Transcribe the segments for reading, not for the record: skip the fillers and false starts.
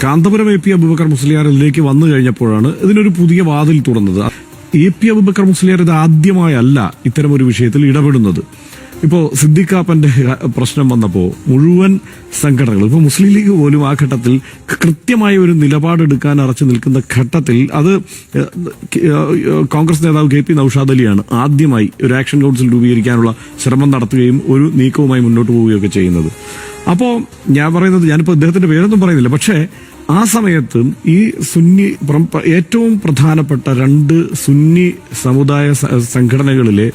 കാന്തപുരം എ പി അബൂബക്കർ മുസ്ലിയാറിലേക്ക് വന്നു കഴിഞ്ഞപ്പോഴാണ് ഇതിനൊരു പുതിയ വാതിൽ തുറന്നത്. എ പി അബൂബക്കർ മുസ്ലിയാർ ഇത് ആദ്യമായല്ല ഇത്തരമൊരു വിഷയത്തിൽ ഇടപെടുന്നത്. ഇപ്പോൾ സിദ്ദിഖാപ്പന്റെ പ്രശ്നം വന്നപ്പോൾ മുഴുവൻ സംഘടനകൾ, ഇപ്പോൾ മുസ്ലിം ലീഗ് പോലും ആ ഘട്ടത്തിൽ കൃത്യമായ ഒരു നിലപാടെടുക്കാൻ അറച്ചു നിൽക്കുന്ന ഘട്ടത്തിൽ അത് കോൺഗ്രസ് നേതാവ് കെ പി നൌഷാദ് അലിയാണ് ആദ്യമായി ഒരു ആക്ഷൻ കൗൺസിൽ രൂപീകരിക്കാനുള്ള ശ്രമം നടത്തുകയും ഒരു നീക്കവുമായി മുന്നോട്ട് പോവുകയൊക്കെ ചെയ്യുന്നത്. അപ്പോൾ ഞാൻ പറയുന്നത്, ഞാനിപ്പോൾ അദ്ദേഹത്തിന്റെ പേരൊന്നും പറയുന്നില്ല, പക്ഷേ ആ സമയത്ത് ഈ സുന്നി ഏറ്റവും പ്രധാനപ്പെട്ട രണ്ട് സുന്നി സമുദായ സംഘടനകളിലെ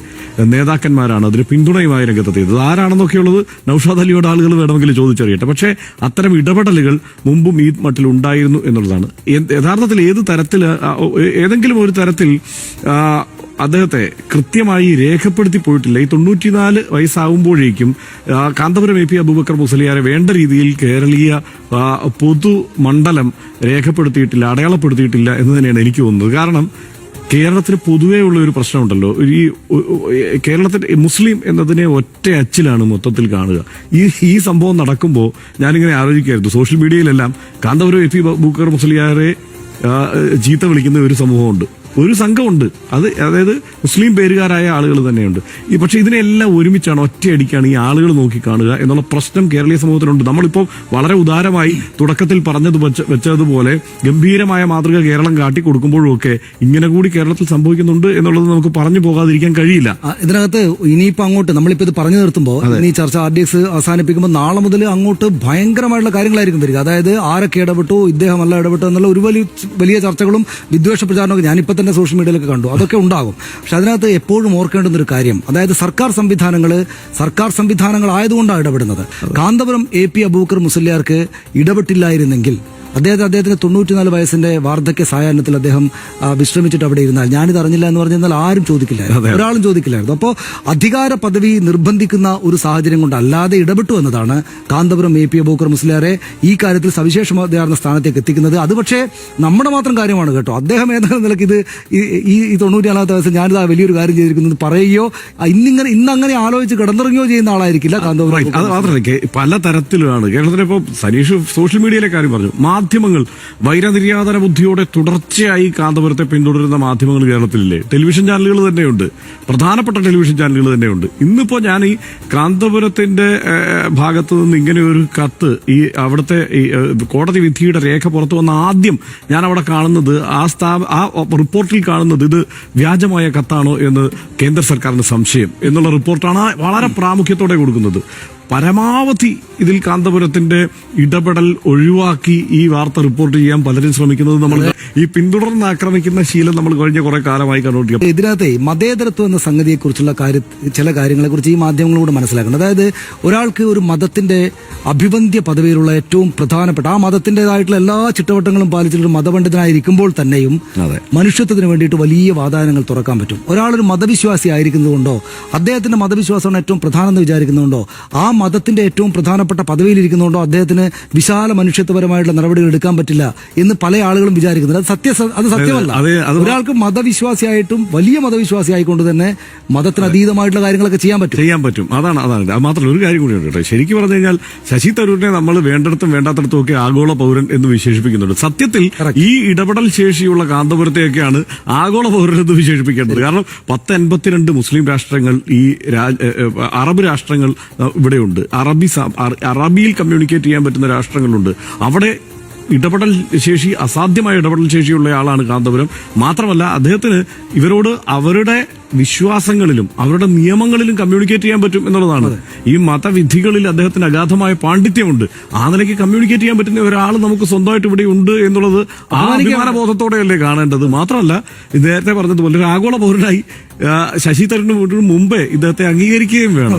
നേതാക്കന്മാരാണ് അതിന് പിന്തുണയുമായി രംഗത്തെത്തിയത്. ആരാണെന്നൊക്കെയുള്ളത് നൌഷാദ് അലിയോട് ആളുകൾ വേണമെങ്കിൽ ചോദിച്ചറിയട്ടെ. പക്ഷേ അത്തരം ഇടപെടലുകൾ മുമ്പും ഈ മട്ടിൽ ഉണ്ടായിരുന്നു എന്നുള്ളതാണ്. യഥാർത്ഥത്തിൽ ഏതെങ്കിലും ഒരു തരത്തിൽ അദ്ദേഹത്തെ കൃത്യമായി രേഖപ്പെടുത്തി പോയിട്ടില്ല. ഈ 94 വയസ്സാവുമ്പോഴേക്കും കാന്തപുരം എ പി അബൂബക്കർ മുസ്ലിയാരെ വേണ്ട രീതിയിൽ കേരളീയ പൊതുമണ്ഡലം രേഖപ്പെടുത്തിയിട്ടില്ല, അടയാളപ്പെടുത്തിയിട്ടില്ല എന്ന് തന്നെയാണ് എനിക്ക് തോന്നുന്നത്. കാരണം കേരളത്തിന് പൊതുവേ ഉള്ള ഒരു പ്രശ്നമുണ്ടല്ലോ, ഈ കേരളത്തിൽ മുസ്ലിം എന്നതിനെ ഒറ്റ അച്ചിലാണ് മൊത്തത്തിൽ കാണുക. ഈ സംഭവം നടക്കുമ്പോൾ ഞാനിങ്ങനെ ആലോചിക്കായിരുന്നു, സോഷ്യൽ മീഡിയയിലെല്ലാം കാന്തപുരം എ പി അബൂബക്കർ മുസ്ലിയാരെ ചീത്ത വിളിക്കുന്ന ഒരു സമൂഹമുണ്ട്, ഒരു സംഘമുണ്ട്. അതായത് മുസ്ലിം പേരുകാരായ ആളുകൾ തന്നെയുണ്ട്. പക്ഷെ ഇതിനെല്ലാം ഒരുമിച്ചാണ്, ഒറ്റയടിക്കാണ് ഈ ആളുകൾ നോക്കിക്കാണുക എന്നുള്ള പ്രശ്നം കേരളീയ സമൂഹത്തിലുണ്ട്. നമ്മളിപ്പോൾ വളരെ ഉദാരമായി തുടക്കത്തിൽ വെച്ചതുപോലെ ഗംഭീരമായ മാതൃക കേരളം കാട്ടിക്കൊടുക്കുമ്പോഴുമൊക്കെ ഇങ്ങനെ കൂടി കേരളത്തിൽ സംഭവിക്കുന്നുണ്ട് എന്നുള്ളത് നമുക്ക് പറഞ്ഞു പോകാതിരിക്കാൻ കഴിയില്ല. ഇതിനകത്ത് ഇനിയിപ്പോ അങ്ങോട്ട് നമ്മളിപ്പോ ഇത് പറഞ്ഞു നിർത്തുമ്പോൾ ഈ ചർച്ച RDX അവസാനിപ്പിക്കുമ്പോൾ നാളെ മുതൽ അങ്ങോട്ട് ഭയങ്കരമായിട്ടുള്ള കാര്യങ്ങളായിരിക്കും വരിക. അതായത് ആരൊക്കെ ഇടപെട്ടു, ഇദ്ദേഹമല്ല ഇടപെട്ടു എന്നുള്ള ഒരു വലിയ ചർച്ചകളും വിദ്വേഷ പ്രചാരണമൊക്കെ ഞാനിപ്പോ തന്നെ സോഷ്യൽ മീഡിയയിലൊക്കെ കണ്ടു, അതൊക്കെ ഉണ്ടാകും. പക്ഷെ അതിനകത്ത് എപ്പോഴും ഓർക്കേണ്ടുന്ന ഒരു കാര്യം, അതായത് സർക്കാർ സംവിധാനങ്ങൾ ആയതുകൊണ്ടാണ് ഇടപെടുന്നത്. കാന്തപുരം എ പി അബൂബക്കർ മുസ്ലിയാർക്ക് ഇടപെട്ടില്ലായിരുന്നെങ്കിൽ അദ്ദേഹത്തിന് 94 വയസ്സിന്റെ വാർദ്ധക്യ സായാഹ്നത്തിൽ അദ്ദേഹം വിശ്രമിച്ചിട്ട് അവിടെ ഇരുന്നാൽ ഞാനിത് അറിഞ്ഞില്ല എന്ന് പറഞ്ഞാൽ ആരും ചോദിക്കില്ലായിരുന്നു, ഒരാളും ചോദിക്കില്ലായിരുന്നു. അപ്പോൾ അധികാര പദവി നിർബന്ധിക്കുന്ന ഒരു സാഹചര്യം കൊണ്ട് അല്ലാതെ ഇടപെട്ടു എന്നതാണ് കാന്തപുരം എ പി അബൂബക്കർ മുസ്ലിയാരെ ഈ കാര്യത്തിൽ സവിശേഷമാർന്ന സ്ഥാനത്തേക്ക് എത്തിക്കുന്നത്. അത് പക്ഷേ നമ്മുടെ മാത്രം കാര്യമാണ് കേട്ടോ. അദ്ദേഹം ഏതായാലും നിലയ്ക്ക് ഈ 94 വയസ്സിൽ ഞാനിത് വലിയൊരു കാര്യം ചെയ്തിരിക്കുന്നത് പറയുകയോ ഇന്നങ്ങനെ ആലോചിച്ച് കിടന്നിറങ്ങുകയോ ചെയ്യുന്ന ആളായിരിക്കില്ല കാന്തപുരം. അത് മാത്രമല്ല, പല തരത്തിലുമാണ് കേരളത്തിലിപ്പോ സനീഷ് സോഷ്യൽ മീഡിയയിലെ കാര്യം പറഞ്ഞു. മാധ്യമങ്ങൾ വൈരനിര്യാതന ബുദ്ധിയോടെ തുടർച്ചയായി കാന്തപുരത്തെ പിന്തുടരുന്ന മാധ്യമങ്ങൾ കേരളത്തിലില്ലേ? ടെലിവിഷൻ ചാനലുകൾ തന്നെയുണ്ട്, പ്രധാനപ്പെട്ട ടെലിവിഷൻ ചാനലുകൾ തന്നെയുണ്ട്. ഇന്നിപ്പോ ഞാൻ ഈ കാന്തപുരത്തിന്റെ ഭാഗത്ത് നിന്ന് ഇങ്ങനെ ഒരു കത്ത്, ഈ അവിടുത്തെ കോടതി വിധിയുടെ രേഖ പുറത്തു വന്ന ആദ്യം ഞാൻ അവിടെ കാണുന്നത്, ആ റിപ്പോർട്ടിൽ കാണുന്നത് ഇത് വ്യാജമായ കത്താണോ എന്ന് കേന്ദ്ര സർക്കാരിന് സംശയം എന്നുള്ള റിപ്പോർട്ടാണ് വളരെ പ്രാമുഖ്യത്തോടെ കൊടുക്കുന്നത്. പരമാവധി ഇതിൽ കാന്തപുരത്തിന്റെ ഇടപെടൽ ഒഴിവാക്കി ഈ വാർത്ത റിപ്പോർട്ട് ചെയ്യാൻ പലരും ശ്രമിക്കുന്നത് നമ്മൾ ഈ പിന്തുടർന്ന് ആക്രമിക്കുന്ന ശീലം നമ്മൾ കഴിഞ്ഞ കുറെ കാലമായി കണ്ടുകൊണ്ടിരിക്കും. ഇതിനകത്തെ മതേതരത്വം എന്ന സംഗതിയെക്കുറിച്ചുള്ള ചില കാര്യങ്ങളെക്കുറിച്ച് ഈ മാധ്യമങ്ങളോട് മനസ്സിലാക്കണം. അതായത് ഒരാൾക്ക് ഒരു മതത്തിന്റെ അഭിവന്ദ്യ പദവിയിലുള്ള ഏറ്റവും പ്രധാനപ്പെട്ട ആ മതത്തിന്റേതായിട്ടുള്ള എല്ലാ ചിട്ടവട്ടങ്ങളും പാലിച്ചിട്ടൊരു മതപണ്ഡിതനായിരിക്കുമ്പോൾ തന്നെയും മനുഷ്യത്വത്തിന് വേണ്ടിയിട്ട് വലിയ വാതായനങ്ങൾ തുറക്കാൻ പറ്റും. ഒരാളൊരു മതവിശ്വാസി ആയിരിക്കുന്നതുകൊണ്ടോ അദ്ദേഹത്തിന്റെ മതവിശ്വാസമാണ് ഏറ്റവും പ്രധാനം എന്ന് വിചാരിക്കുന്നതുകൊണ്ടോ ആ മതത്തിന്റെ ഏറ്റവും പ്രധാനപ്പെട്ട പദവിയിലിരിക്കുന്നതുകൊണ്ടോ അദ്ദേഹത്തിന് വിശാല മനുഷ്യത്വപരമായിട്ടുള്ള നടപടികൾ എടുക്കാൻ പറ്റില്ല എന്ന് പല ആളുകളും വിചാരിക്കുന്നുണ്ട്. അത് സത്യമല്ല. ഒരാൾക്ക് മതവിശ്വാസിയായിട്ടും വലിയ മതവിശ്വാസിയായിക്കൊണ്ട് തന്നെ മതത്തിന് അതീതമായിട്ടുള്ള കാര്യങ്ങളൊക്കെ ചെയ്യാൻ പറ്റും. അതാണ്. മാത്രമല്ല ഒരു കാര്യം കൂടി ഉണ്ട്. ശരിക്കും പറഞ്ഞു കഴിഞ്ഞാൽ ശശി തരൂരിനെ നമ്മൾ വേണ്ടിടത്തും വേണ്ടാത്തടത്തും ഒക്കെ ആഗോള പൗരൻ എന്ന് വിശേഷിപ്പിക്കുന്നുണ്ട്. സത്യത്തിൽ ഈ ഇടപെടൽ ശേഷിയുള്ള കാന്തപുരത്തെയൊക്കെയാണ് ആഗോള പൗരൻ എന്ന് വിശേഷിപ്പിക്കേണ്ടത്. കാരണം 1052 മുസ്ലിം രാഷ്ട്രങ്ങൾ, ഈ അറബ് രാഷ്ട്രങ്ങൾ ഇവിടെയുണ്ട്. അറബിയിൽ കമ്മ്യൂണിക്കേറ്റ് ചെയ്യാൻ പറ്റുന്ന രാഷ്ട്രങ്ങളുണ്ട്. അവിടെ അസാധ്യമായ ഇടപെടൽ ശേഷിയുള്ള ആളാണ് കാന്തപുരം. മാത്രമല്ല അദ്ദേഹത്തിന് ഇവരോട് അവരുടെ വിശ്വാസങ്ങളിലും അവരുടെ നിയമങ്ങളിലും കമ്മ്യൂണിക്കേറ്റ് ചെയ്യാൻ പറ്റും എന്നുള്ളതാണ്. ഈ മതവിധികളിൽ അദ്ദേഹത്തിന് അഗാധമായ പാണ്ഡിത്യമുണ്ട്. ആ നിലയ്ക്ക് കമ്മ്യൂണിക്കേറ്റ് ചെയ്യാൻ പറ്റുന്ന ഒരാൾ നമുക്ക് സ്വന്തമായിട്ട് ഇവിടെ ഉണ്ട് എന്നുള്ളത് ആ അഭിമാനബോധത്തോടെയല്ലേ കാണേണ്ടത്. മാത്രമല്ല, നേരത്തെ പറഞ്ഞതുപോലെ ഒരു ആഗോള പൗരനായി ശശി തരൂരിന് മുമ്പേ ഇദ്ദേഹത്തെ അംഗീകരിക്കുകയും വേണം.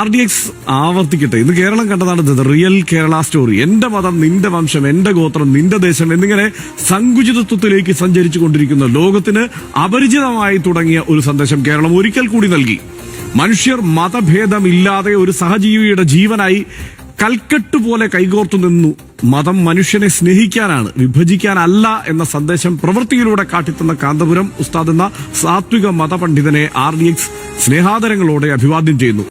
RDX ആവർത്തിക്കട്ടെ. ഇന്ന് കേരളം കണ്ടതാണ് റിയൽ കേരള സ്റ്റോറി. എന്റെ മതം, നിന്റെ വംശം, എന്റെ ഗോത്രം, നിന്റെ ദേശം എന്നിങ്ങനെ സങ്കുചിതത്വത്തിലേക്ക് സഞ്ചരിച്ചു കൊണ്ടിരിക്കുന്ന ലോകത്തിന് അപരിചിതമായി തുടങ്ങിയ ഒരു സന്ദേശം കേരളം ഒരിക്കൽ കൂടി നൽകി. മനുഷ്യർ മതഭേദമില്ലാതെ ഒരു സഹജീവിയുടെ ജീവനായി കൽക്കെട്ട് പോലെ കൈകോർത്തു നിന്നു. മതം മനുഷ്യനെ സ്നേഹിക്കാനാണ്, വിഭജിക്കാനല്ല എന്ന സന്ദേശം പ്രവൃത്തിയിലൂടെ കാട്ടിത്തന്ന കാന്തപുരം ഉസ്താദ് എന്ന സാത്വിക മതപണ്ഡിതനെ RDX സ്നേഹാദരങ്ങളോടെ അഭിവാദ്യം ചെയ്യുന്നു.